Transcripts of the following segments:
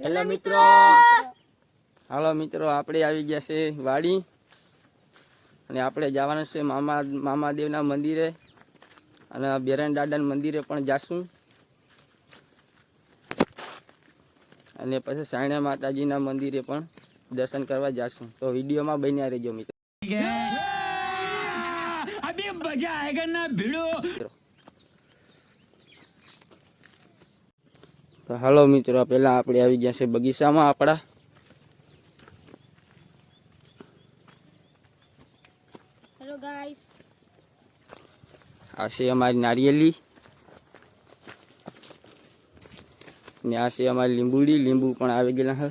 Hello મિત્રો, હાલો મિત્રો, આપણે આવી ગયા છે વાડી અને આપણે જવાના છે મામાદેવના મંદિરે અને બેરન દાદાના મંદિરે પણ જાશું અને પછી સાયણા માતાજીના મંદિરે પણ દર્શન કરવા જાશું. તો વિડીયોમાં બન્યા રહેજો મિત્રો. અભી મજા આયેગા ના ભીડો. તો હાલો મિત્રો, પહેલા આપણે આવી ગયા છે બગીચામાં આપણા. હેલો ગાઈસ, આ છે અમારી નારિયેલી ને આ છે અમારી લીંબુડી. લીંબુ પણ આવી ગયેલા છે.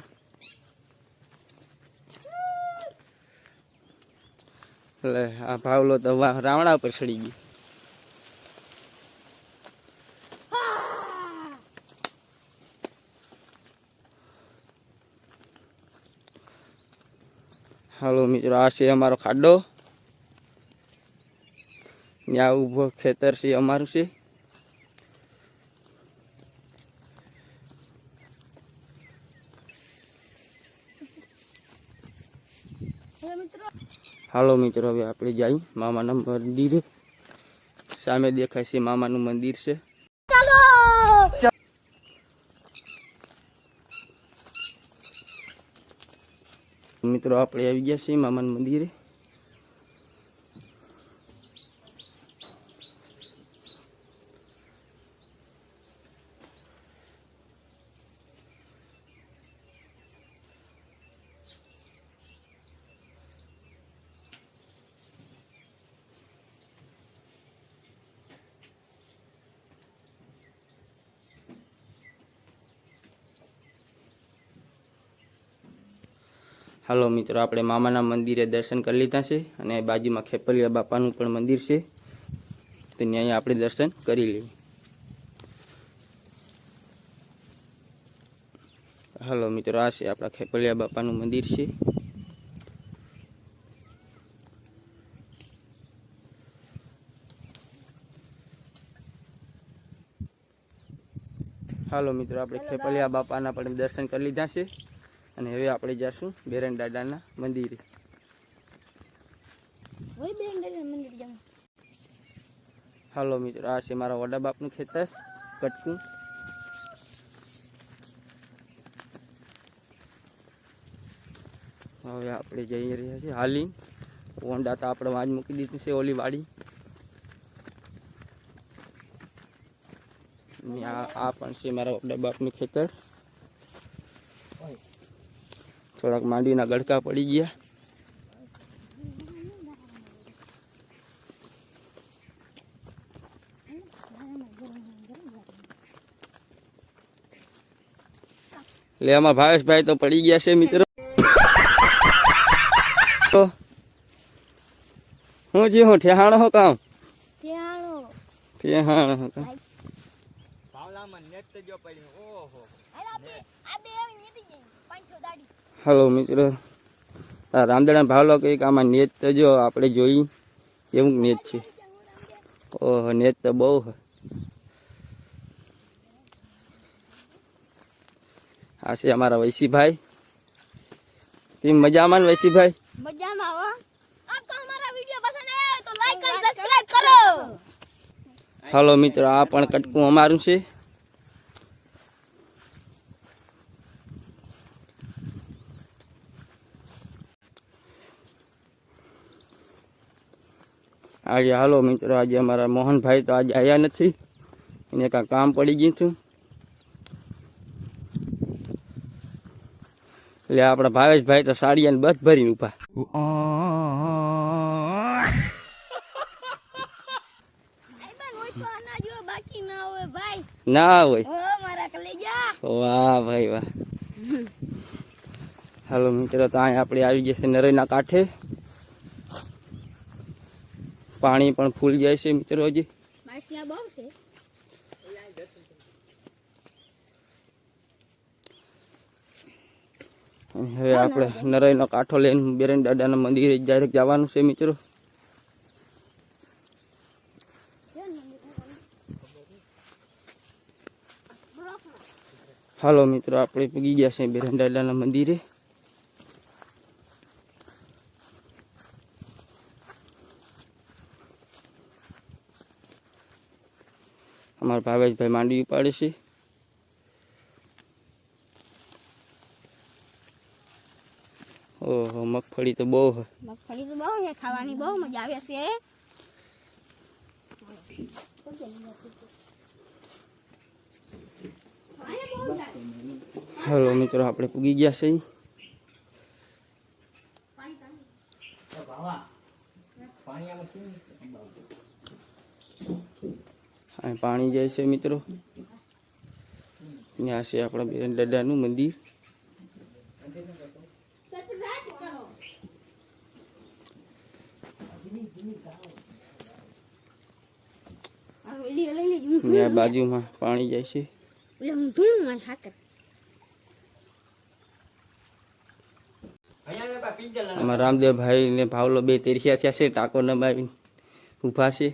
એટલે આ ભાવલો તો રાવણા ઉપર ચડી ગયો. હાલો મિત્રો, આ છે અમારો ખાડો. ત્યાં ઊભો ખેતર છે અમારું છે. હાલો મિત્રો, હવે આપણે જઈએ મામાના મંદિરે. સામે દેખાય છે મામાનું મંદિર છે. મિત્રો, આપણે આવી ગયા છીએ મામાના મંદિરે. હાલો મિત્રો, આપણે મામાના મંદિરે દર્શન કરી લીધા છે અને બાજુમાં ખેપલિયા બાપાનું પણ મંદિર છે, તો ત્યાં આપણે દર્શન કરી લઈએ. હાલો મિત્રો, આ છે આપણા ખેપલિયા બાપાનું મંદિર છે. હાલો મિત્રો, આપણે ખેપલિયા બાપાના પણ દર્શન કરી લીધા છે અને હવે આપણે જઈશું બેરન દાદાના મંદિરે. હાલો મિત્રો, આ છે મારા વડા બાપનું ખેતર કટકું. હવે આપણે જઈ રહ્યા છીએ હાલી. હોન્ડા તો આપણે વાંજ મૂકી દીધી છે ઓલી વાડી. આ પણ છે મારા વડા બાપનું ખેતર. થોડાક માંડીના ગડકા પડી ગયા. એટલે આમાં ભાવેશભાઈ તો પડી ગયા છે મિત્રો. હું જી હું ઠેહાણો હો કામ ઠેહાણો હો કામ. હાલો મિત્રો, રામદાણા ભાવલો કંઈક આમાં નેત તો જો આપણે જોઈ કેવું નેત છે. ઓહો, નેત તો બહુ. આ છે અમારા વૈસીભાઈ. કેમ મજામાં વૈસીભાઈ? મજામાં હો. આપકો હમારા વિડિયો પસંદ આયા તો લાઈક અને સબસ્ક્રાઇબ કરો. હાલો મિત્રો, આ પણ કટકું અમારું છે. આજે હાલો મિત્રો, આજે અમારા મોહનભાઈ તો આજે આવ્યા નથી, એને કાંઈ કામ પડી ગયું હતું. એટલે આપણા ભાવેશભાઈ તો સાડિયાને બસ ભરીને ઉભા. ના હોય. વાહ ભાઈ વાહ. હાલો મિત્રો, તો અહીંયા આપણે આવી ગયા છે નરેના કાંઠે. પાણી પણ ફૂલ જાય છે મિત્રો હજી. હવે આપણે નરેનો કાંઠો લઈને બેરન દાદાના મંદિરે ડાયરેક્ટ જવાનું છે મિત્રો. હાલો મિત્રો, આપણે પૂગી ગયા છે બેરન દાદાના મંદિરે. અમારા ભાવેશભાઈ માંડવી ઉપાડે છે. ઓહો, મગફળી તો બહુ છે. મગફળી તો બહુ છે, ખાવાની બહુ મજા આવે છે. હાલો મિત્રો, આપણે પૂગી ગયા છે. પાણી જાય છે મિત્રો. ત્યાં છે આપણા બેરન દાદાનું મંદિર. ત્યાં બાજુમાં પાણી જાય છે. અમારા રામદેવભાઈ ને ભાવલો બે તેરખ્યા થયા છે. ટાકો નમાવી ઊભા છે.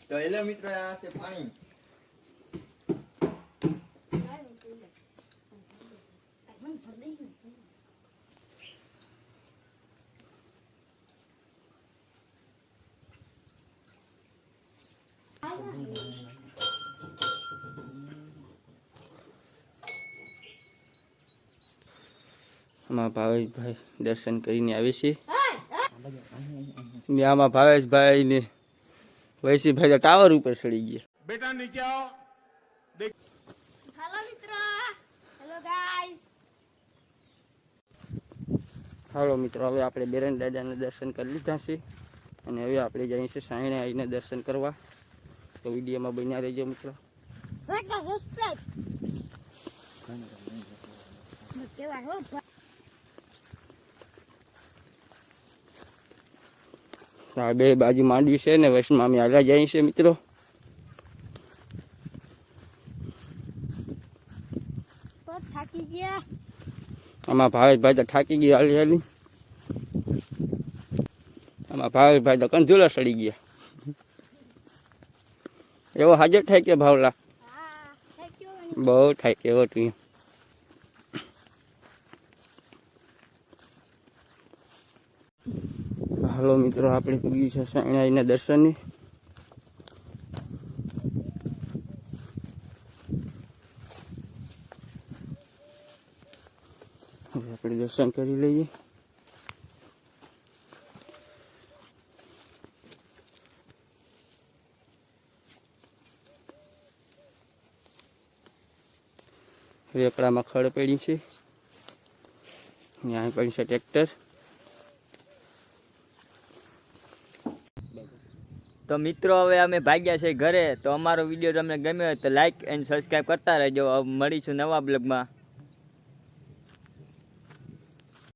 તો એલો મિત્રો, આ છે પાણી. આમાં ભાવેશભાઈ દર્શન કરીને આવે છે. ને આમાં ભાવેશભાઈ ને વૈશીભાઈ તો ટાવર ઉપર ચડી ગયા. बेटा नीचे आओ. હેલો મિત્રો, હેલો ગાઈસ. હાલો મિત્રો, હવે આપણે બેરન દાદાના દર્શન કરી લીધા છે. અને હવે આપણે જઈએ છીએ સાંઈણે આવીને દર્શન કરવા. તો વિડીયોમાં બન્યા રહેજો મિત્રો. લાઈક અને સબસ્ક્રાઇબ. કેવા હો આ બે બાજુ માંડવી છે ને વૈષ્ણમાં અમે આગળ જઈએ છીએ મિત્રો. થાકી ગયા. આમાં ભાવેશભાઈ તો થાકી ગયા હાલી હાલી. આમાં ભાવેશભાઈ તો કંજુલા સડી ગયા. એવો હાજર થાય કે ભાવલા હા, થાક્યો ને. બહુ થાય કે એવો તું. હાલો મિત્રો, આપણે પૂગી છે સાંઈના દર્શને. હવે આપણે દર્શન કરી લઈએ. રેકડામાં ખડ પડી છે. ત્યાં પડી છે ટ્રેક્ટર. તો મિત્રો, હવે અમે ભાગ્યા છે ઘરે. તો અમારો વિડીયો તમને ગમ્યો હોય તો લાઈક એન્ડ સબસ્ક્રાઈબ કરતા રહેજો. હવે મળીશું નવા બ્લોગમાં.